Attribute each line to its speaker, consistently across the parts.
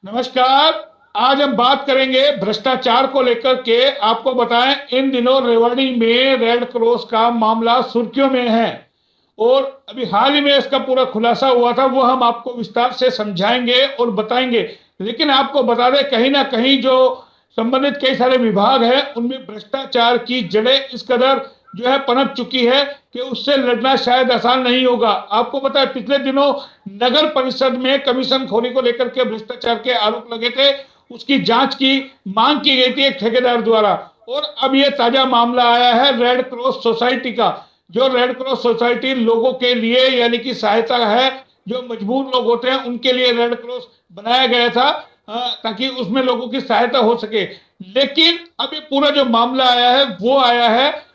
Speaker 1: नमस्कार। आज हम बात करेंगे भ्रष्टाचार को लेकर के। आपको बताएं, इन दिनों रेवाड़ी में रेड क्रॉस का मामला सुर्खियों में है और अभी हाल ही में इसका पूरा खुलासा हुआ था। वो हम आपको विस्तार से समझाएंगे और बताएंगे। लेकिन आपको बता दें, कहीं ना कहीं जो संबंधित कई सारे विभाग हैं उनमें भ्रष्टाचार की जड़ें इस कदर जो है पनप चुकी है कि उससे लड़ना शायद आसान नहीं होगा। आपको पता है, पिछले दिनों नगर परिषद में कमीशन खोरी को लेकर के भ्रष्टाचार के आरोप लगे थे। उसकी जांच की मांग की गई थी एक ठेकेदार द्वारा। और अब ये ताजा मामला आया है रेड क्रॉस सोसाइटी का। जो रेड क्रॉस सोसाइटी लोगों के लिए यानी कि सहायता है, जो मजबूर लोग होते हैं उनके लिए रेड क्रॉस बनाया गया था, ताकि उसमें लोगों की सहायता हो सके। लेकिन अब ये पूरा जो मामला आया है वो आया है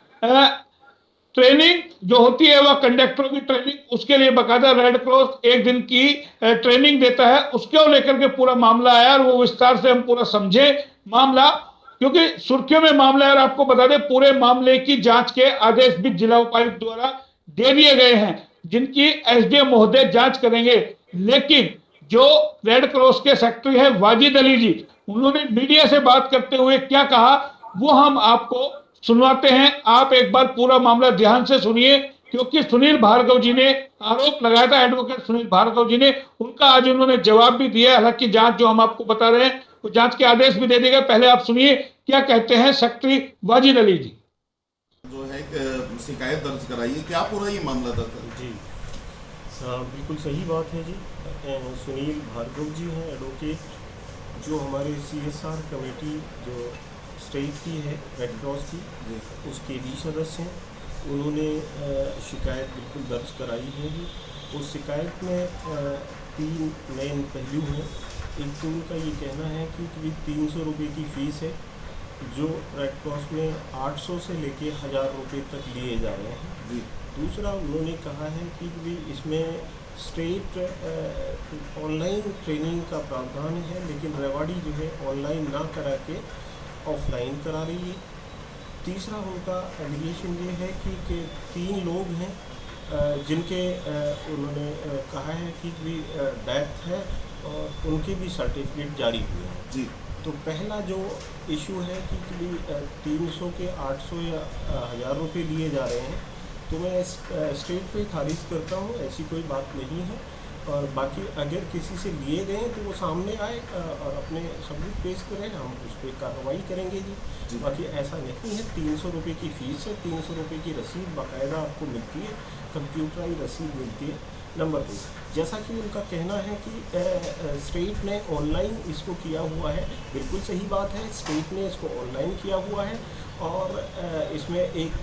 Speaker 1: ट्रेनिंग जो होती है वह कंडक्टरों की ट्रेनिंग, उसके लिए बकायदा रेड क्रॉस एक दिन की ट्रेनिंग देता है। उसको लेकर के पूरा मामला आया और वो विस्तार से हम पूरा समझे मामला, क्योंकि सुर्खियों में मामला है। और आपको बता दें, पूरे मामले की जांच के आदेश भी जिला उपायुक्त द्वारा दे दिए गए हैं, जिनकी एसडीएम महोदय जांच करेंगे। लेकिन जो रेड क्रॉस के सेक्रेटरी है वाजिद अली जी, उन्होंने मीडिया से बात करते हुए क्या कहा वो हम आपको सुनवाते हैं। आप एक बार पूरा मामला ध्यान से सुनिए, क्योंकि सुनील भार्गव जी ने आरोप लगाया था, एडवोकेट सुनील भार्गव जी ने, उनका आज उन्होंने जवाब भी दिया है। हालांकि जांच जो हम आपको बता रहे हैं वो जांच के आदेश भी दे दिए गए। पहले आप सुनिए क्या कहते हैं सेक्रेटरी वाजिद अली जी।
Speaker 2: जो है शिकायत दर्ज कराई है, क्या पूरा ये मामला था
Speaker 3: जी बिल्कुल सही बात है जी। सुनील भार्गव जी हैं एडवोकेट, जो हमारे सीएसआर कमेटी जो स्टेट की है रेड क्रॉस की, उसके भी सदस्य हैं। उन्होंने शिकायत बिल्कुल दर्ज कराई है जी। उस शिकायत में तीन मेन पहलू हैं। एक तो उनका ये कहना है कि करीब 300 रुपये की फ़ीस है जो रेड क्रॉस में 800 से लेके 1000 रुपये तक लिए जा रहे हैं जी। दूसरा उन्होंने कहा है कि भी इसमें स्टेट ऑनलाइन ट्रेनिंग का प्रावधान है, लेकिन रेवाड़ी जो है ऑनलाइन ना करा के ऑफलाइन करा रही है। तीसरा उनका एलिगेशन ये है कि 3 लोग हैं जिनके उन्होंने कहा है कि भी डेथ है और उनके भी सर्टिफिकेट जारी हुए हैं
Speaker 2: जी।
Speaker 3: तो पहला जो इशू है कि 300 के 800 या 1000 रुपये लिए जा रहे हैं, तो मैं स्टेट पे खारिज करता हूँ, ऐसी कोई बात नहीं है। और बाकी अगर किसी से लिए गए तो वो सामने आए और अपने सबूत पेश करें, हम उस पर कार्रवाई करेंगे जी। बाकी ऐसा नहीं है। 300 रुपये की फ़ीस है, 300 रुपये की रसीद बाकायदा आपको मिलती है, कंप्यूटराइज रसीद मिलती है। नंबर 2, जैसा कि उनका कहना है कि स्टेट ने ऑनलाइन इसको किया हुआ है, बिल्कुल सही बात है। स्टेट ने इसको ऑनलाइन किया हुआ है और इसमें एक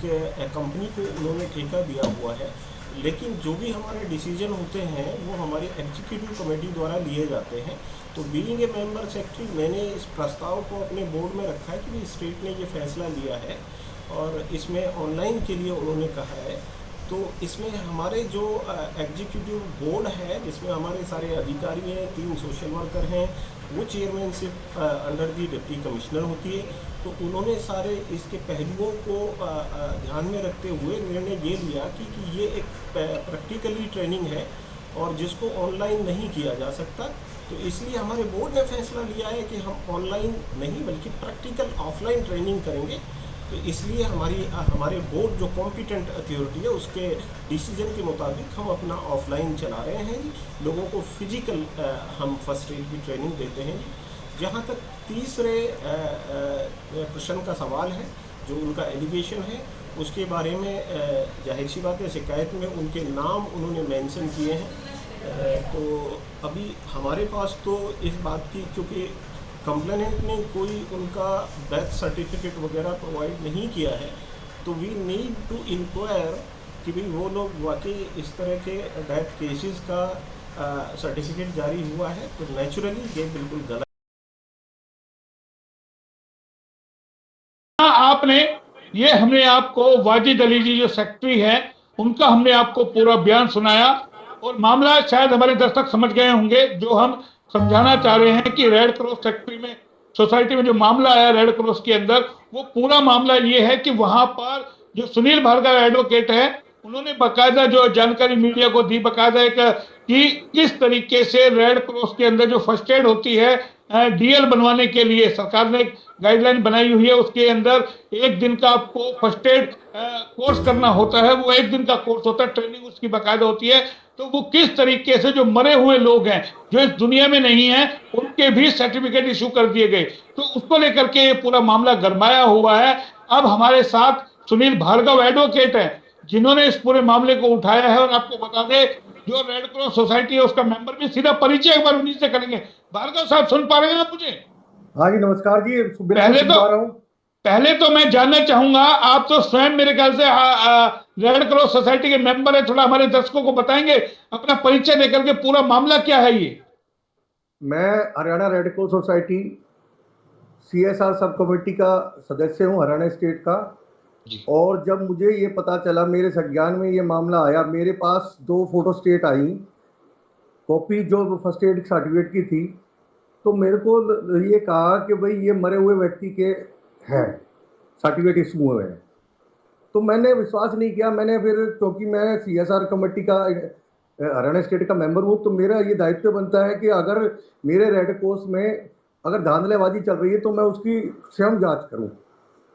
Speaker 3: कंपनी को उन्होंने ठेका दिया हुआ है। लेकिन जो भी हमारे डिसीजन होते हैं वो हमारी एग्जीक्यूटिव कमेटी द्वारा लिए जाते हैं। तो बीइंग ए मेंबर सेक्रेटरी, मैंने इस प्रस्ताव को अपने बोर्ड में रखा है कि भी स्टेट ने ये फैसला लिया है और इसमें ऑनलाइन के लिए उन्होंने कहा है। तो इसमें हमारे जो एग्जीक्यूटिव बोर्ड है, जिसमें हमारे सारे अधिकारी हैं, 3 सोशल वर्कर हैं, वो chairmanship under the deputy commissioner होती है। तो उन्होंने सारे इसके पहलुओं को ध्यान में रखते हुए निर्णय ये लिया कि ये एक प्रैक्टिकली ट्रेनिंग है और जिसको ऑनलाइन नहीं किया जा सकता। तो इसलिए हमारे बोर्ड ने फैसला लिया है कि हम ऑनलाइन नहीं बल्कि प्रैक्टिकल ऑफलाइन ट्रेनिंग करेंगे। तो इसलिए हमारे बोर्ड जो कॉम्पिटेंट अथॉरिटी है उसके डिसीजन के मुताबिक हम अपना ऑफलाइन चला रहे हैं। लोगों को फिजिकल हम फर्स्ट एड की ट्रेनिंग देते हैं। जहाँ तक तीसरे प्रश्न का सवाल है, जो उनका एलिगेशन है, उसके बारे में जाहिर सी बात है शिकायत में उनके नाम उन्होंने मेंशन किए हैं। तो अभी हमारे पास तो इस बात की, क्योंकि कंप्लेनेंट ने कोई उनका डेथ सर्टिफिकेट वगैरह प्रोवाइड नहीं किया है, तो वी नीड टू इंक्वायर कि भाई वो लोग वाकई इस तरह के डेथ केसेस का सर्टिफिकेट जारी हुआ है। तो नेचुरली ये बिल्कुल गलत।
Speaker 1: आपने ये हमने आपको वाजिद अली जी जो सेक्रेटरी है उनका हमने आपको पूरा बयान सुनाया और मामला शायद हमारे दर्शक समझ गए होंगे। जो हम समझाना चाह रहे हैं कि रेड क्रॉस सेक्रेटरी में सोसाइटी में जो मामला आया रेड क्रॉस के अंदर, वो पूरा मामला ये है कि वहां पर जो सुनील भार्गव एडवोकेट है उन्होंने बकायदा जो जानकारी मीडिया को दी, बकायदा एक कि किस तरीके से रेड क्रॉस के अंदर जो फर्स्ट एड होती है, डीएल बनवाने के लिए सरकार ने एक गाइडलाइन बनाई हुई है, उसके अंदर एक दिन का आपको फर्स्ट एड कोर्स करना होता है। वो एक दिन का कोर्स होता है, ट्रेनिंग उसकी बकायदा होती है। तो वो किस तरीके से जो मरे हुए लोग हैं, जो इस दुनिया में नहीं है, उनके भी सर्टिफिकेट इशू कर दिए गए। तो उसको लेकर के ये पूरा मामला गरमाया हुआ है। अब हमारे साथ सुनील भार्गव एडवोकेट है, जिन्होंने इस पूरे मामले को उठाया है। और आपको बता दें, जो रेड क्रॉस सोसाइटी है उसका मेंबर भी, सीधा परिचय एक बार उन्हीं से करेंगे। भार्गव साहब, सुन पा रहे हैं आप मुझे?
Speaker 4: हाँ जी, नमस्कार जी। बिल्कुल
Speaker 1: पहले
Speaker 4: सुन
Speaker 1: तो
Speaker 4: पा रहा हूँ।
Speaker 1: पहले तो मैं जानना चाहूंगा, आप तो स्वयं मेरे ख्याल से रेड क्रॉस सोसाइटी के मेंबर है, थोड़ा हमारे दर्शकों को बताएंगे अपना परिचय देकर के पूरा मामला क्या है ये?
Speaker 4: मैं Haryana red cross society CSR sub committee का सदस्य हूँ, हरियाणा स्टेट का।
Speaker 1: जी।
Speaker 4: और जब मुझे ये पता चला, मेरे संज्ञान में ये मामला आया, मेरे पास 2 फोटो स्टेट आई, कॉपी जो फर्स्ट एड सर्टिफिकेट की थी। तो मेरे को ये कहा कि भाई ये मरे हुए व्यक्ति के हैं, सर्टिफिकेट इशू हुए हैं। तो मैंने विश्वास नहीं किया। मैंने फिर, क्योंकि मैं सीएसआर कमेटी का हरियाणा स्टेट का मेंबर हूँ, तो मेरा ये दायित्व बनता है कि अगर मेरे रेड क्रॉस में अगर धांधलेबाजी चल रही है तो मैं उसकी स्वयं जांच करूँ।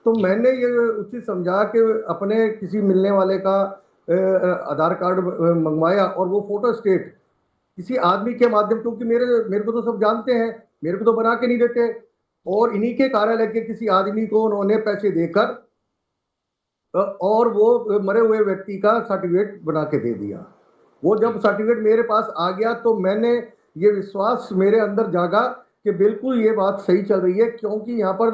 Speaker 4: तो मैंने ये उचित समझा कि अपने किसी मिलने वाले का आधार कार्ड मंगवाया, और वो फोटो स्टेट किसी आदमी के माध्यम, क्योंकि मेरे को तो सब जानते हैं, मेरे को तो बना के नहीं देते। और इन्हीं के कार्यालय के किसी आदमी को उन्होंने पैसे देकर और वो मरे हुए व्यक्ति का सर्टिफिकेट बना के दे दिया। वो जब सर्टिफिकेट मेरे पास आ गया तो मैंने ये विश्वास मेरे अंदर जागा कि बिल्कुल ये बात सही चल रही है, क्योंकि यहाँ पर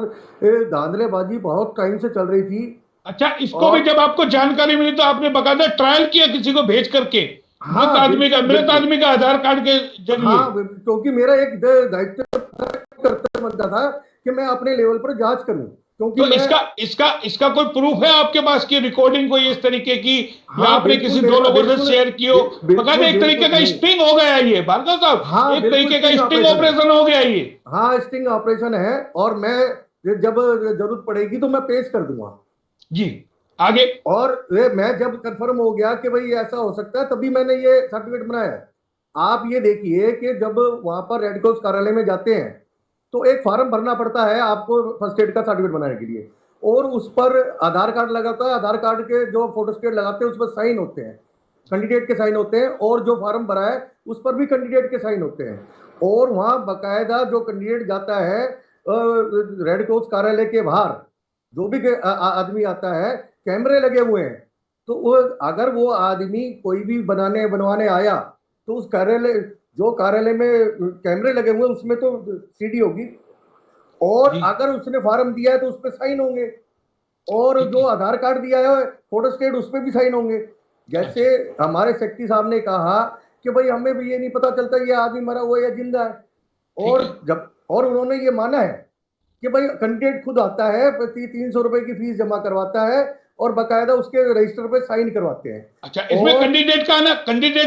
Speaker 4: धांधलेबाजी बहुत टाइम से चल रही थी।
Speaker 1: अच्छा, इसको भी जब आपको जानकारी मिली तो आपने बकायदा ट्रायल किया किसी को भेज करके?
Speaker 4: हाँ,
Speaker 1: मृत आदमी का आधार कार्ड के जरिए?
Speaker 4: हाँ, क्योंकि मेरा एक दायित्व कर्तव्य बनता था कि मैं अपने लेवल पर जांच करूं, क्योंकि
Speaker 1: तो इसका कोई प्रूफ है आपके पास की रिकॉर्डिंग कोई इस तरीके की, या
Speaker 4: हाँ,
Speaker 1: आपने किसी 2 लोगों से शेयर की हो? बकायदा एक तरीके का स्टिंग हो गया ये भार्गव साहब,
Speaker 4: हाँ,
Speaker 1: एक तरीके का स्टिंग ऑपरेशन हो गया ये।
Speaker 4: हाँ, स्टिंग ऑपरेशन है, और मैं जब जरूरत पड़ेगी तो मैं पेश कर दूंगा
Speaker 1: जी। आगे?
Speaker 4: और मैं जब कंफर्म हो गया कि भाई ऐसा हो सकता है, तभी मैंने ये सर्टिफिकेट बनाया है। आप ये देखिए कि जब वहां पर रेड क्रॉस कार्यालय में जाते हैं तो एक फॉर्म भरना पड़ता है आपको फर्स्ट एड का सर्टिफिकेट बनाने के लिए, और उस पर आधार कार्ड लगाता है। आधार कार्ड के जो फोटो स्टेट लगाते हैं उस पर साइन होते हैं, कैंडिडेट के साइन होते हैं, और जो फॉर्म भरा है उस पर भी कैंडिडेट के साइन होते हैं। और वहाँ बकायदा जो कैंडिडेट जाता है रेड क्रॉस कार्यालय के बाहर, जो भी आदमी आता है, कैमरे लगे हुए हैं। तो वो, अगर वो आदमी कोई भी बनवाने आया तो उस कार्यालय में कैमरे लगे हुए हैं, उसमें तो सीडी होगी, और अगर उसने फॉर्म दिया है तो उस पर साइन होंगे, और जो आधार कार्ड दिया है फोटो स्टेट उस पर भी साइन होंगे। जैसे हमारे सेक्रेटरी साहब ने कहा कि भाई हमें भी ये नहीं पता चलता ये आदमी मरा हुआ या जिंदा है। और उन्होंने ये माना है कि भाई कैंडिडेट खुद आता है, 300 रुपए की फीस जमा करवाता है, और बकायदा उसके रजिस्टर पे साइन करवाते हैं।
Speaker 1: अच्छा, इसमें कैंडिडेट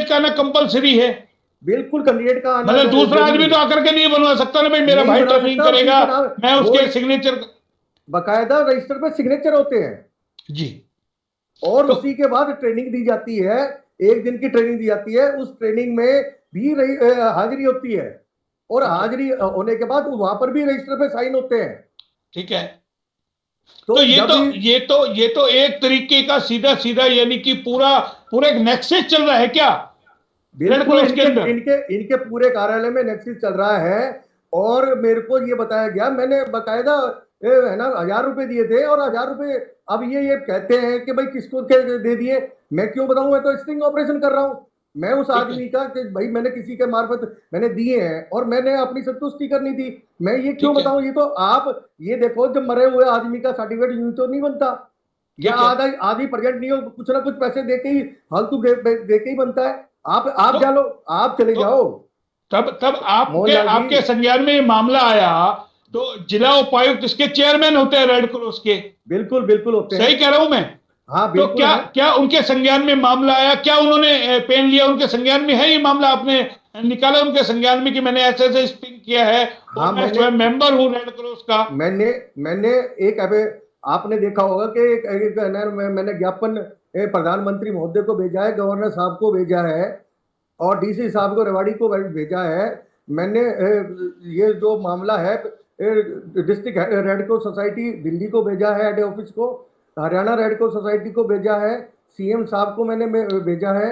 Speaker 1: का आना कंपलसरी है?
Speaker 4: बिल्कुल, कैंडिडेट का आना,
Speaker 1: मतलब दूसरा आदमी तो आकर के नहीं बनवा सकता ना, भाई मेरा भाई ट्रेनिंग करेगा, मैं उसके सिग्नेचर,
Speaker 4: बकायदा रजिस्टर पे सिग्नेचर होते हैं
Speaker 1: जी।
Speaker 4: और उसी के बाद ट्रेनिंग दी जाती है। 1 दिन की ट्रेनिंग दी जाती है, उस ट्रेनिंग में भी हाजिरी होती है, और हाजिरी होने के बाद वहां पर भी रजिस्टर पे साइन होते हैं।
Speaker 1: ठीक है। तो ये तो एक तरीके का सीधा यानी कि पूरा एक नेक्सस चल रहा है क्या?
Speaker 4: बिल्कुल, इनके पूरे कार्यालय में नेक्सस चल रहा है। और मेरे को ये बताया गया, मैंने बकायदा है ना 1000 रुपए दिए थे, और 1000 रुपए अब ये कहते हैं कि भाई किसको दे दिए। मैं क्यों बताऊं, मैं तो स्टिंग ऑपरेशन कर रहा हूं। मैं उस आदमी का कि भाई मैंने किसी के मार्फत मैंने दिए हैं, और मैंने अपनी संतुष्टि करनी थी। मैं ये क्यों बताऊं? ये तो आप ये देखो, जब मरे हुए आदमी का सर्टिफिकेट यूं तो नहीं बनता, या आधी प्रेजेंट नहीं हो, कुछ ना कुछ पैसे देके ही, फालतू देके ही बनता है। आप जानो, आप चले जाओ।
Speaker 1: तब आपके संज्ञान में ये मामला आया तो जिला उपायुक्त इसके चेयरमैन होते हैं रेड क्रॉस के?
Speaker 4: बिल्कुल होते हैं।
Speaker 1: सही कह रहा हूं मैं?
Speaker 4: हाँ,
Speaker 1: तो क्या उनके संज्ञान में मामला आया? क्या उन्होंने पेन लिया? उनके संज्ञान में है ये मामला? आपने निकाला उनके संज्ञान में कि मैंने ऐसे स्टिंग किया है,
Speaker 4: हाँ,
Speaker 1: मैं स्वयं मेंबर हूं रेड क्रॉस का?
Speaker 4: मैंने एक आपने देखा होगा कि मैंने ज्ञापन प्रधानमंत्री महोदय को भेजा है, गवर्नर साहब को भेजा है और डीसी साहब को, रेवाड़ी को भेजा है। मैंने ये जो मामला है district red cross society Delhi को भेजा है, हेड ऑफिस को, हरियाणा रेड क्रॉस सोसाइटी को भेजा है, सीएम साहब को मैंने भेजा है।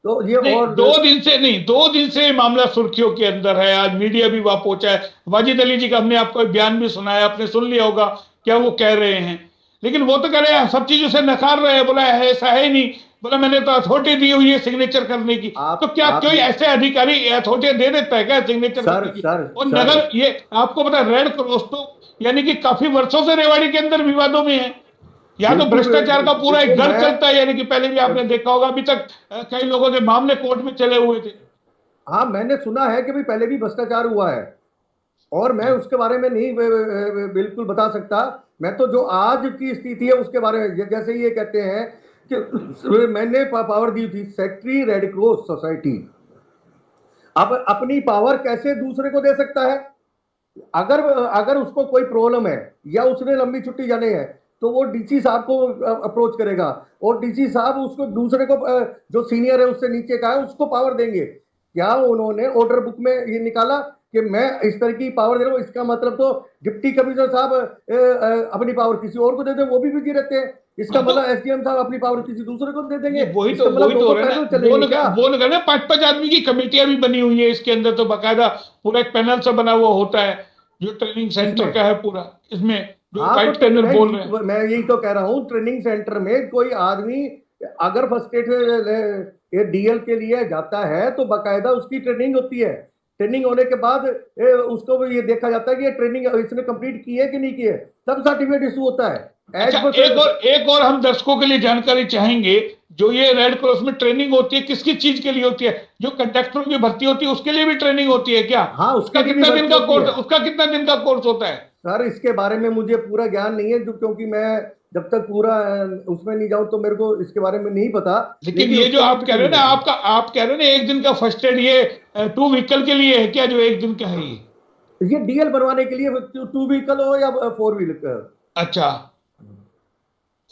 Speaker 4: तो ये
Speaker 1: नहीं,
Speaker 4: और
Speaker 1: 2 दिन से ये मामला सुर्खियों के अंदर है। आज मीडिया भी वहां पहुंचा है। वाजिद अली जी का हमने आपको एक बयान भी सुनाया, आपने सुन लिया होगा क्या वो कह रहे हैं। लेकिन वो तो कह रहे हैं, सब चीजों से नकार रहे हैं, बोला है ऐसा है ही नहीं, बोला मैंने तो अथॉरिटी दी हुई है सिग्नेचर करने की। तो क्या कोई ऐसे अधिकारी अथॉरिटी दे देता है क्या सिग्नेचर करने की? और नगर, ये आपको पता है रेड क्रॉस तो यानी कि काफी वर्षों से रेवाड़ी के अंदर विवादों में है। या तो भ्रष्टाचार का पूरा एक घर चलता है, यानी कि पहले भी आपने देखा होगा, अभी तक कई लोगों के मामले कोर्ट में चले हुए थे।
Speaker 4: हाँ, मैंने सुना है कि भाई पहले भी भ्रष्टाचार हुआ है और मैं उसके बारे में नहीं बिल्कुल बता सकता। मैं तो जो आज की स्थिति है उसके बारे में, जैसे ये कहते हैं कि मैंने पावर दी थी सेक्रेटरी रेड क्रॉस सोसाइटी, अब अपनी पावर कैसे दूसरे को दे सकता है? अगर अगर उसको कोई प्रॉब्लम है या उसने लंबी छुट्टी जाने है तो वो डीसी साहब को अप्रोच करेगा और डीसी साहब उसको दूसरे को जो सीनियर है उससे नीचे का है उसको पावर देंगे। क्या उन्होंने ऑर्डर बुक में ये निकाला कि मैं इस तरह की पावर दे रहा हूँ? इसका मतलब तो डिप्टी कमिश्नर साहब अपनी पावर किसी और को दे दें, वो भी बिजी रहते हैं। इसका मतलब एसडीएम साहब अपनी पावर किसी दूसरे को दे देंगे।
Speaker 1: वही तो
Speaker 4: मतलब
Speaker 1: वो ना 5-5 आदमी की कमेटियां भी बनी हुई है इसके अंदर, तो बाकायदा पूरा एक पैनल सा बना हुआ होता है जो ट्रेनिंग सेंटर का है पूरा। इसमें जो वाइट के अंदर बोल रहे हैं,
Speaker 4: मैं यही तो कह रहा हूँ, ट्रेनिंग सेंटर में कोई आदमी अगर फर्स्ट एड डीएल के लिए जाता है तो बाकायदा उसकी ट्रेनिंग होती है। ट्रेनिंग होने के बाद उसको भी ये देखा जाता है कि ये ट्रेनिंग इसने कंप्लीट की है कि नहीं की है, तब सर्टिफिकेट इशू होता है।
Speaker 1: अच्छा, एक और हम दर्शकों के लिए जानकारी चाहेंगे, जो ये रेड क्रॉस में ट्रेनिंग होती है किसकी चीज के लिए होती है? जो कंडक्टरों की भर्ती होती है उसके लिए भी ट्रेनिंग होती है क्या?
Speaker 4: हाँ,
Speaker 1: उसका कितना दिन का कोर्स, होता है?
Speaker 4: सर, इसके बारे में मुझे पूरा ज्ञान नहीं है, जो क्योंकि मैं जब तक पूरा उसमें नहीं जाऊं तो मेरे को इसके बारे में नहीं पता।
Speaker 1: लेकिन ये जो आप कह रहे हैं ना, आप कह रहे हैं ना 1 दिन का फर्स्ट एड, ये 2 व्हीकल के लिए है क्या, जो 1 दिन का है?
Speaker 4: ये डीएल बनवाने के लिए 2 व्हीकल हो या 4 व्हीकल।
Speaker 1: अच्छा,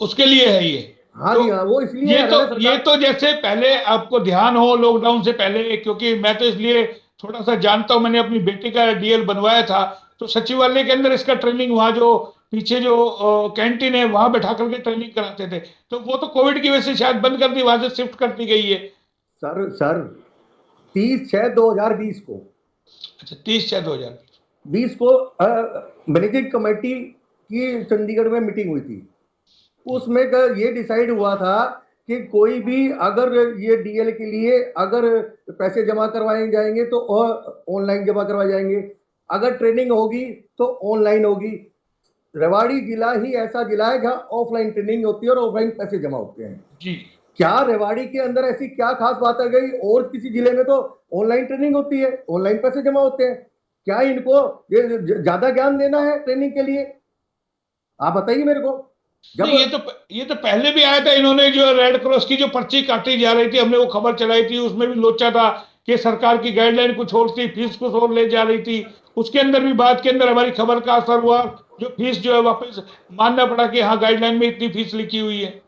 Speaker 1: उसके लिए है ये?
Speaker 4: हाँ
Speaker 1: तो
Speaker 4: जी, हाँ, वो इसलिए
Speaker 1: ये तो जैसे पहले आपको ध्यान हो लॉकडाउन से पहले, क्योंकि मैं तो इसलिए थोड़ा सा जानता हूं, मैंने अपनी बेटी का डीएल बनवाया था, तो सचिवालय के अंदर इसका ट्रेनिंग, वहां जो पीछे जो कैंटीन है वहां बैठा करके ट्रेनिंग कराते थे। तो वो तो कोविड की वजह से शायद बंद कर दी, वहां से शिफ्ट कर दी गई है।
Speaker 4: सर 30/6/2020 को,
Speaker 1: अच्छा, 30/6/2020
Speaker 4: को मैनेजिंग कमेटी की चंडीगढ़ में मीटिंग हुई थी। उसमें ये डिसाइड हुआ था कि कोई भी अगर ये डीएल के लिए अगर पैसे जमा करवाए जाएंगे तो ऑनलाइन जमा करवाए जाएंगे, अगर ट्रेनिंग होगी तो ऑनलाइन होगी। रेवाड़ी जिला ही ऐसा जिला है जहां ऑफलाइन ट्रेनिंग होती है और ऑफलाइन पैसे जमा होते हैं
Speaker 1: जी।
Speaker 4: क्या रेवाड़ी के अंदर ऐसी क्या खास बात आ गई? और किसी जिले में तो ऑनलाइन ट्रेनिंग होती है, ऑनलाइन पैसे जमा होते हैं। क्या इनको ये ज्यादा ज्ञान देना है ट्रेनिंग के लिए? आप बताइए मेरे को।
Speaker 1: ये तो पहले भी आया था, इन्होंने जो रेड क्रॉस की जो पर्ची काटी जा रही थी, हमने वो खबर चलाई थी, उसमें भी लोचा था कि सरकार की गाइडलाइन कुछ और थी, फीस कुछ और ले जा रही थी। उसके अंदर भी बात के अंदर हमारी खबर का असर हुआ, जो फीस जो है वापस मानना पड़ा कि हाँ गाइडलाइन में इतनी फीस लिखी हुई है।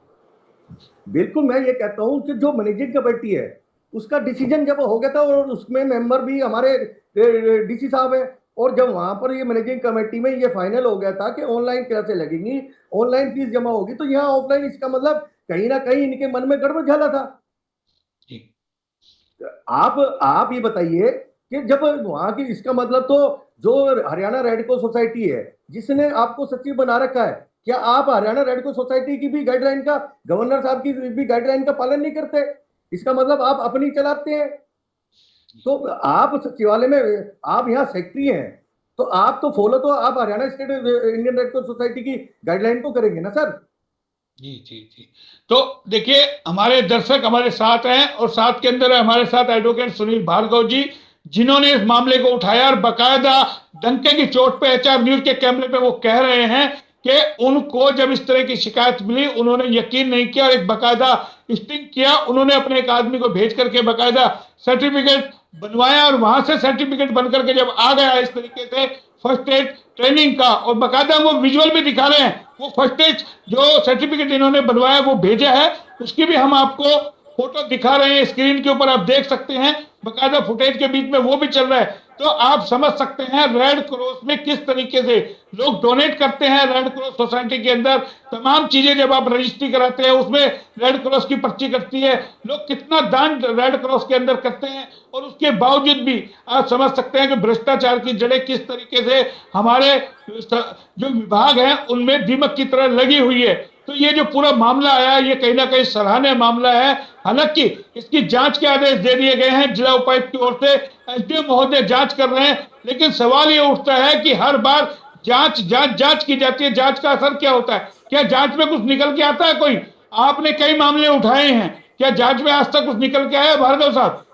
Speaker 4: बिल्कुल, मैं ये कहता हूं कि जो मैनेजिंग कमेटी है उसका डिसीजन जब हो गया था और उसमें मेंबर भी हमारे डीसी साहब है, और जब वहां पर ये मैनेजिंग कमेटी में ये फाइनल हो गया था कि ऑनलाइन क्लासें लगेंगी, ऑनलाइन फीस जमा होगी, तो यहाँ ऑफलाइन, इसका मतलब कहीं ना कहीं इनके मन में गड़बड़ झाला था। आप ये बताइए कि जब वहां की, इसका मतलब तो जो हरियाणा रेड क्रॉस सोसाइटी है जिसने आपको सचिव बना रखा है, क्या आप हरियाणा रेड क्रॉस सोसाइटी की भी गाइडलाइन का, गवर्नर साहब की भी गाइडलाइन का पालन नहीं करते? इसका मतलब आप अपनी चलाते हैं। तो आप सचिवालय में, आप यहाँ सेक्रेटरी हैं, तो आप तो फॉलो तो आप Haryana state Indian red cross society की गाइडलाइन को करेंगे ना सर?
Speaker 1: जी जी जी। तो देखिए, हमारे दर्शक हमारे साथ हैं और साथ के अंदर है हमारे साथ एडवोकेट सुनील भार्गव जी, जिन्होंने इस मामले को उठाया और बकायदा डंके की चोट पे एचआर न्यूज के कैमरे पे वो कह रहे हैं कि उनको जब इस तरह की शिकायत मिली उन्होंने यकीन नहीं किया और एक बकायदा स्टिंग किया। उन्होंने अपने एक आदमी को भेज करके बकायदा सर्टिफिकेट बनवाया और वहां से सर्टिफिकेट बन करके जब आ गया इस तरीके से फर्स्ट एड ट्रेनिंग का, और बकायदा वो विजुअल भी दिखा रहे हैं, वो फर्स्ट एड जो सर्टिफिकेट इन्होंने बनवाया वो भेजा है, उसकी भी हम आपको फोटो दिखा रहे हैं, स्क्रीन के ऊपर आप देख सकते हैं, बकायदा फुटेज के बीच में वो भी चल रहा है। तो आप समझ सकते हैं रेड क्रॉस में किस तरीके से लोग डोनेट करते हैं। रेड क्रॉस सोसाइटी के अंदर तमाम चीजें जब आप रजिस्ट्री कराते हैं उसमें रेड क्रॉस की पर्ची कटती है, लोग कितना दान रेड क्रॉस के अंदर करते हैं, और उसके बावजूद भी आप समझ सकते हैं कि भ्रष्टाचार की जड़ें किस तरीके से हमारे जो विभाग हैं उनमें दीमक की तरह लगी हुई है। तो ये जो पूरा मामला आया ये कहीं ना कहीं सराहनीय मामला है। हालांकि इसकी जांच के आदेश दे दिए गए हैं जिला उपायुक्त की ओर से, एसडीएम महोदय जांच कर रहे हैं, लेकिन सवाल ये उठता है कि हर बार जांच जांच जांच की जाती है, जांच का असर क्या होता है? क्या जांच में कुछ निकल के आता है? कोई आपने कई मामले उठाए हैं, क्या जांच में आज तक कुछ निकल के आया भार्गव साहब?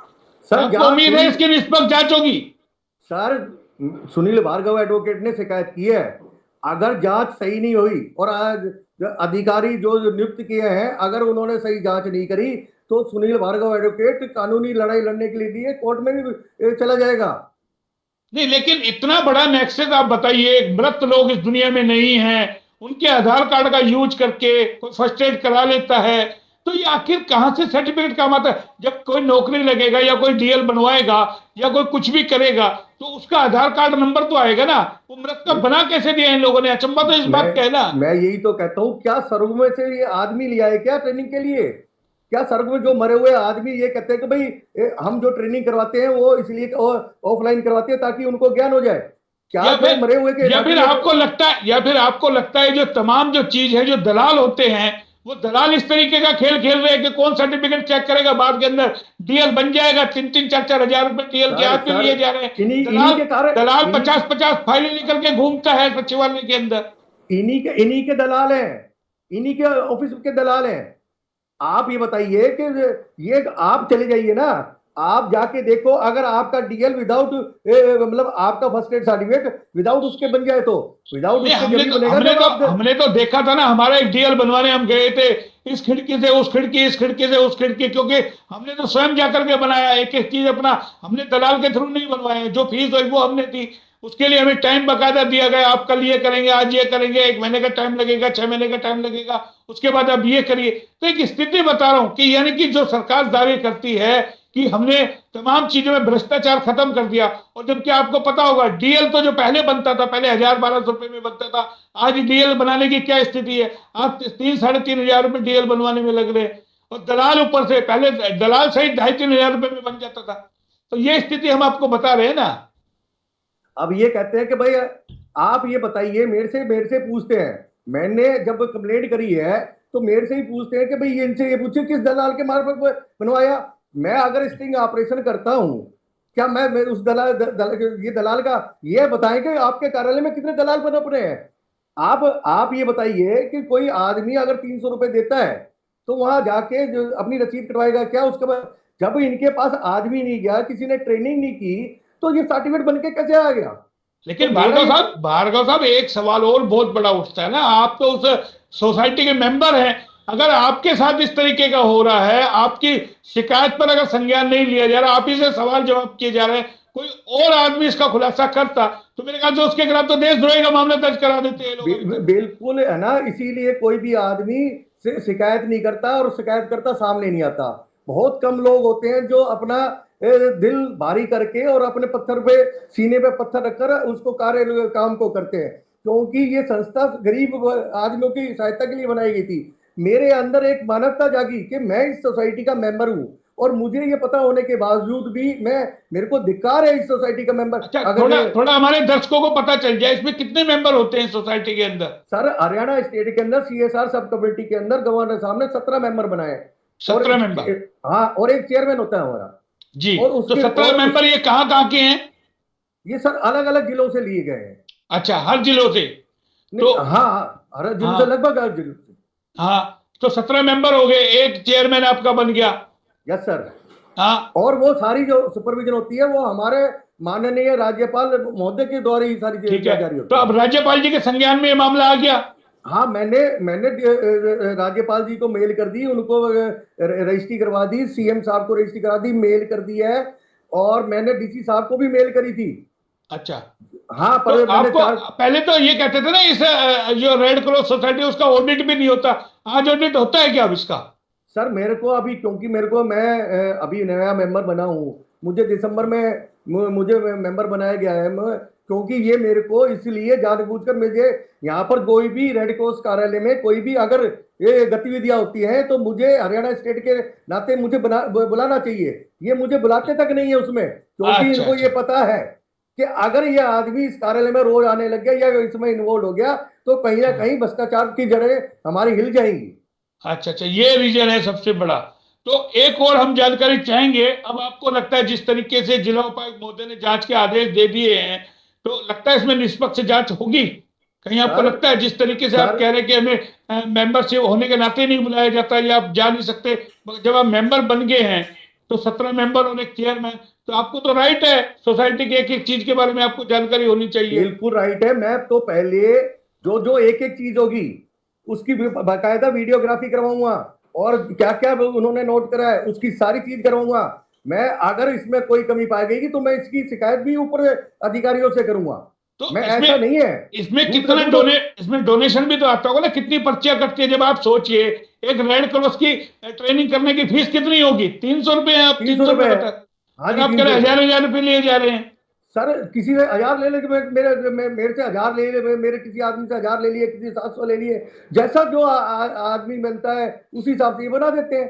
Speaker 4: सर
Speaker 1: आपको उम्मीद है इसकी निष्पक्ष जांच होगी?
Speaker 4: सर सुनील भार्गव एडवोकेट ने शिकायत की है, अगर जांच सही नहीं हुई और आज अधिकारी जो नियुक्त किए हैं अगर उन्होंने सही जांच नहीं करी तो सुनील भार्गव एडवोकेट कानूनी लड़ाई लड़ने के लिए कोर्ट में भी चला जाएगा।
Speaker 1: नहीं, लेकिन इतना बड़ा नेक्सस आप बताइए, मृत लोग इस दुनिया में नहीं हैं, उनके आधार कार्ड का यूज करके कोई फर्स्ट एड करा लेता है, तो ये आखिर कहां से सर्टिफिकेट काम आता है? जब कोई नौकरी लगेगा या कोई डीएल बनवाएगा या कोई कुछ भी करेगा तो उसका आधार कार्ड नंबर तो आएगा ना, वो मृत का बना कैसे दिया इन लोगों ने? अचंभा तो इस बात का है ना।
Speaker 4: मैं यही तो कहता हूँ, क्या सर्व में से ये आदमी लिया है क्या ट्रेनिंग के लिए? क्या सर्व में जो मरे हुए आदमी ये कहते हैं कि भाई हम जो ट्रेनिंग करवाते हैं वो इसलिए ऑफलाइन करवाते हैं ताकि उनको ज्ञान हो जाए? क्या मरे हुए के
Speaker 1: या फिर आपको लगता है जो तमाम जो चीज है, जो दलाल होते हैं वो दलाल इस तरीके का खेल खेल रहे हैं कि कौन सर्टिफिकेट चेक करेगा, बाद के अंदर डीएल बन जाएगा, 3-4 हजार रुपए डीएल के हाथ में लिए जा रहे हैं। दलाल 50-50 फाइलें लेकर के घूमता है सचिवालय के अंदर।
Speaker 4: इन्हीं के दलाल हैं, इन्हीं के ऑफिस के दलाल हैं। आप ये बताइए कि ये आप चले जाइए ना, आप जाके देखो, अगर आपका डीएल विदाउट मतलब आपका फर्स्ट एड सर्टिफिकेट विदाउट उसके बन जाए तो विदाउट उसके जब बनेगा।
Speaker 1: हमने तो देखा था ना, हमारा एक डीएल बनवाने हम गए थे, इस खिड़की से उस खिड़की, इस खिड़की से उस खिड़की, क्योंकि हमने तो स्वयं जाकर के बनाया, एक एक चीज अपना हमने दलाल के थ्रू नहीं बनवाया, जो फीस हुई वो हमने दी, उसके लिए हमें टाइम बकायदा दिया गया, आप कल ये करेंगे, आज ये करेंगे, 1 महीने का टाइम लगेगा, 6 महीने का टाइम लगेगा, उसके बाद आप ये करिए। तो एक स्थिति बता रहा हूं कि यानी कि जो सरकार दावे करती है कि हमने तमाम चीजों में भ्रष्टाचार खत्म कर दिया, और जबकि आपको पता होगा डीएल तो जो पहले बनता था, पहले 1000-1200 रुपए में बनता था, आज डीएल बनाने की क्या स्थिति है? आप 3-3.5 हजार रुपए डीएल बनवाने में लग रहे हैं, और दलाल ऊपर से, पहले दलाल सहित 2.5-3 हजार रुपए में बन जाता था। तो ये स्थिति हम आपको बता रहे हैं ना।
Speaker 4: अब ये कहते हैं कि भाई आप ये बताइए, मेरे से पूछते हैं, मैंने जब कंप्लेंट करी है तो मेरे से ही पूछते हैं कि भाई इनसे ये पूछे किस दलाल के मार्फत बनवाया। मैं अगर स्टिंग ऑपरेशन करता हूं, क्या मैं उस ये दलाल का ये बताएं कि आपके कार्यालय में कितने दलाल पनप रहे हैं? आप ये बताइए कि कोई आदमी अगर 300 रुपए देता है तो वहां जाके जो अपनी रसीद कटवाएगा क्या? उसके बाद जब इनके पास आदमी नहीं गया, किसी ने ट्रेनिंग नहीं की, तो ये सर्टिफिकेट बनके कैसे आ गया?
Speaker 1: लेकिन भार्गव साहब एक सवाल और बहुत बड़ा उठता है ना, आप तो उस सोसाइटी के मेंबर हैं, अगर आपके साथ इस तरीके का हो रहा है, आपकी शिकायत पर अगर संज्ञान नहीं लिया जा रहा, आप ही से सवाल जवाब किए जा रहे हैं, कोई और आदमी इसका खुलासा करता तो मेरे ख्याल से उसके खिलाफ तो देशद्रोही का मामला दर्ज करा देते हैं लोग।
Speaker 4: बिल्कुल है ना, इसीलिए कोई भी आदमी से शिकायत नहीं करता और शिकायत करता सामने नहीं आता। बहुत कम लोग होते हैं जो अपना दिल भारी करके और अपने पत्थर पे, सीने पे पत्थर रखकर उसको कार्य काम को करते हैं, क्योंकि ये संस्था गरीब आदमियों की सहायता के लिए बनाई गई थी। मेरे अंदर एक मानवता जागी कि मैं इस सोसाइटी का मेंबर हूं, और मुझे ये पता होने के बावजूद भी मेरे को धिक्कार है इस सोसाइटी का मेंबर।
Speaker 1: अच्छा, थोड़ा हमारे दर्शकों को पता चल जाए, इसमें कितने मेंबर होते हैं सोसाइटी के अंदर?
Speaker 4: सर हरियाणा स्टेट के अंदर सीएसआर सब कमेटी के अंदर गवर्नर साहब ने 17 मेंबर बनाए।
Speaker 1: 17 मेंबर?
Speaker 4: हाँ, और एक चेयरमैन होता है हमारा
Speaker 1: जी। और तो 17 मेंबर ये कहाँ के हैं?
Speaker 4: ये सर अलग अलग जिलों से लिए गए हैं।
Speaker 1: अच्छा, हर जिलों से? तो
Speaker 4: हाँ, हर जिलों से, लगभग हर जिलों से।
Speaker 1: हाँ, तो 17 मेंबर हो गए, एक चेयरमैन आपका बन गया।
Speaker 4: Yes sir.
Speaker 1: हाँ,
Speaker 4: और वो सारी जो सुपरविजन होती है वो हमारे माननीय राज्यपाल महोदय के द्वारा ही सारी चीजें जारी होती है।
Speaker 1: तो अब राज्यपाल जी के संज्ञान में ये मामला आ गया?
Speaker 4: हाँ, मैंने राज्यपाल जी को मेल कर दी, उनको रजिस्ट्री करवा दी, सीएम साहब को रजिस्ट्री करा दी, मेल कर दी है, और मैंने डीसी साहब को भी मेल करी थी।
Speaker 1: अच्छा।
Speaker 4: हाँ,
Speaker 1: तो
Speaker 4: पर मैंने
Speaker 1: आपको
Speaker 4: चार।
Speaker 1: पहले तो ये कहते थे ना इस जो रेड क्रॉस सोसाइटी उसका ऑडिट भी नहीं होता, आज ऑडिट होता है क्या अब इसका?
Speaker 4: सर मेरे को अभी, क्योंकि मेरे को, मैं अभी नया मेंबर बना हूँ, मुझे दिसंबर में मुझे मेंबर बनाया गया है। क्योंकि ये मेरे को इसलिए जानबूझकर, मुझे यहाँ पर कोई भी रेड क्रॉस कार्यालय में कोई भी अगर ये गतिविधियां होती हैं तो मुझे हरियाणा स्टेट के नाते मुझे बुलाना चाहिए। ये मुझे बुलाते तक नहीं है उसमें, क्योंकि
Speaker 1: अच्छा
Speaker 4: इनको
Speaker 1: अच्छा
Speaker 4: ये पता है कि अगर ये आदमी इस कार्यालय में रोज आने लग गया या इसमें इन्वॉल्व हो गया तो कहीं ना कहीं भ्रष्टाचार की जड़ें हमारी हिल जाएंगी।
Speaker 1: अच्छा अच्छा, ये रीजन है सबसे बड़ा। तो एक और हम जानकारी चाहेंगे, अब आपको लगता है जिस तरीके से जिला उपायुक्त महोदय ने जांच के आदेश दे दिए हैं, तो लगता है इसमें निष्पक्ष जांच होगी? कहीं आपको
Speaker 4: सर
Speaker 1: लगता है जिस तरीके से आप
Speaker 4: सर
Speaker 1: कह रहे हैं कि हमें मेंबरशिप होने के नाते नहीं बुलाया जाता या आप जा नहीं सकते, मगर जब आप मेंबर बन गए हैं तो 17 मेंबर और एक चेयरमैन, तो आपको तो राइट है सोसाइटी के एक एक चीज के बारे में आपको जानकारी होनी चाहिए।
Speaker 4: बिल्कुल राइट है। मैं तो पहले जो जो एक एक चीज होगी उसकी बाकायदा वीडियोग्राफी करवाऊंगा, और क्या क्या उन्होंने नोट करा है उसकी सारी चीज करवाऊंगा। मैं अगर इसमें कोई कमी पाई गई तो मैं इसकी शिकायत भी ऊपर अधिकारियों से करूंगा।
Speaker 1: तो
Speaker 4: मैं,
Speaker 1: इसमें
Speaker 4: ऐसा नहीं है।
Speaker 1: इसमें
Speaker 4: दूसरा
Speaker 1: कितना
Speaker 4: देखो,
Speaker 1: इसमें डोनेशन भी तो आता होगा ना, कितनी पर्चियां कटती है? जब आप सोचिए एक रेड क्रॉस की ट्रेनिंग करने की फीस कितनी होगी, 300 रुपए है, आप
Speaker 4: 300
Speaker 1: 300 रुपए
Speaker 4: रुपए है।
Speaker 1: बता,
Speaker 4: हाँ
Speaker 1: और
Speaker 4: जी,
Speaker 1: आप कह
Speaker 4: 300
Speaker 1: रहे
Speaker 4: रुपए।
Speaker 1: हजार हजार रुपए लिए जा रहे हैं।
Speaker 4: सर किसी ने 1000 ले लेके मेरे से 1000 ले लिए, मेरे किसी आदमी से 1000 ले लिए, किसी 700 ले लिए। जैसा जो आदमी मिलता है उसी हिसाब से ये बना देते हैं।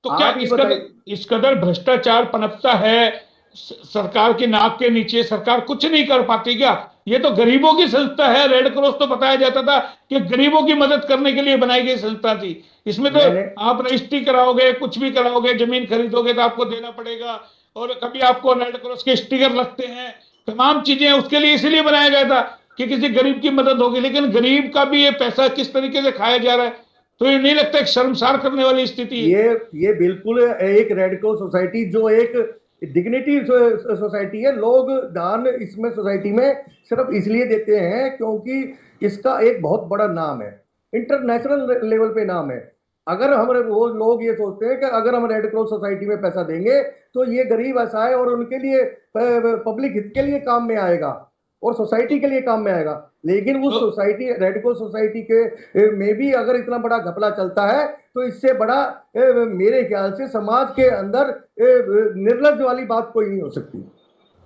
Speaker 1: तो क्या
Speaker 4: आप ये बताइए।
Speaker 1: इस कदर भ्रष्टाचार पनपता है सरकार के नाक के नीचे, सरकार कुछ नहीं कर पाती क्या? ये तो गरीबों की संस्था है, रेड क्रॉस तो बताया जाता था कि गरीबों की मदद करने के लिए बनाई गई संस्था थी। इसमें तो
Speaker 4: मैंने
Speaker 1: आप रजिस्ट्री कराओगे, कुछ भी कराओगे, जमीन खरीदोगे तो आपको देना पड़ेगा, और कभी आपको रेड क्रॉस के स्टिकर लगते हैं, तमाम चीजें उसके लिए इसीलिए बनाया गया था कि किसी गरीब की मदद होगी। लेकिन गरीब का भी ये पैसा किस तरीके से खाया जा रहा है, तो ये नहीं लगता एक शर्मसार करने वाली स्थिति है?
Speaker 4: ये ये बिल्कुल एक रेड क्रॉस सोसाइटी जो एक डिग्निटी सोसाइटी है। लोग दान इसमें सोसाइटी में सिर्फ इसलिए देते हैं क्योंकि इसका एक बहुत बड़ा नाम है, इंटरनेशनल लेवल पे नाम है। अगर हम, वो लोग ये सोचते हैं कि अगर हम रेड क्रॉस सोसाइटी में पैसा देंगे तो ये गरीब असहाय और उनके लिए पब्लिक हित के लिए काम में आएगा और सोसाइटी के लिए काम में आएगा। लेकिन उस
Speaker 1: तो
Speaker 4: सोसाइटी, रेड क्रॉस सोसाइटी के में भी अगर इतना बड़ा घपला चलता है तो इससे बड़ा मेरे ख्याल से समाज के अंदर निर्लज वाली बात कोई नहीं हो सकती।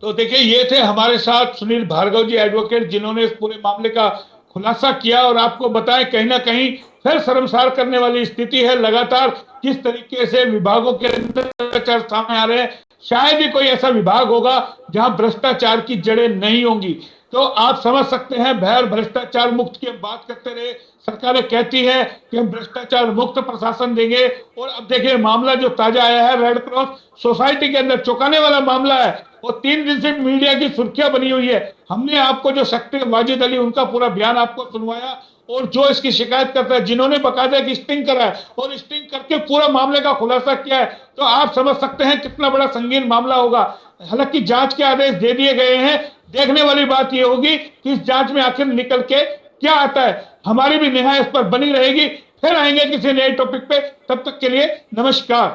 Speaker 1: तो देखिए, ये थे हमारे साथ सुनील भार्गव जी, एडवोकेट, जिन्होंने इस पूरे मामले का खुलासा किया और आपको बताएं कहीं ना कहीं फिर शर्मसार करने वाली स्थिति है। लगातार किस तरीके से विभागों के अंदर भ्रष्टाचार सामने आ रहे हैं, शायद ही कोई ऐसा विभाग होगा जहां भ्रष्टाचार की जड़ें नहीं होंगी। तो आप समझ सकते हैं, भय और भ्रष्टाचार मुक्त की हम बात करते रहे, सरकारें कहती है कि हम भ्रष्टाचार मुक्त प्रशासन देंगे, और अब देखिए मामला जो ताजा आया है रेड क्रॉस सोसाइटी के अंदर, चौंकाने वाला मामला है, और 3 दिन से मीडिया की सुर्खियां बनी हुई है। हमने आपको जो शक्ति वाजिद अली उनका पूरा बयान आपको सुनवाया, और जो इसकी शिकायत करता है, जिन्होंने बकायदा एक स्टिंग करा है और स्टिंग करके पूरा मामले का खुलासा किया है, तो आप समझ सकते हैं कितना बड़ा संगीन मामला होगा। हालांकि जांच के आदेश दे दिए गए हैं, देखने वाली बात यह होगी कि इस जांच में आखिर निकल के क्या आता है। हमारी भी निगाह इस पर बनी रहेगी, फिर आएंगे किसी नए टॉपिक पे, तब तक के लिए नमस्कार।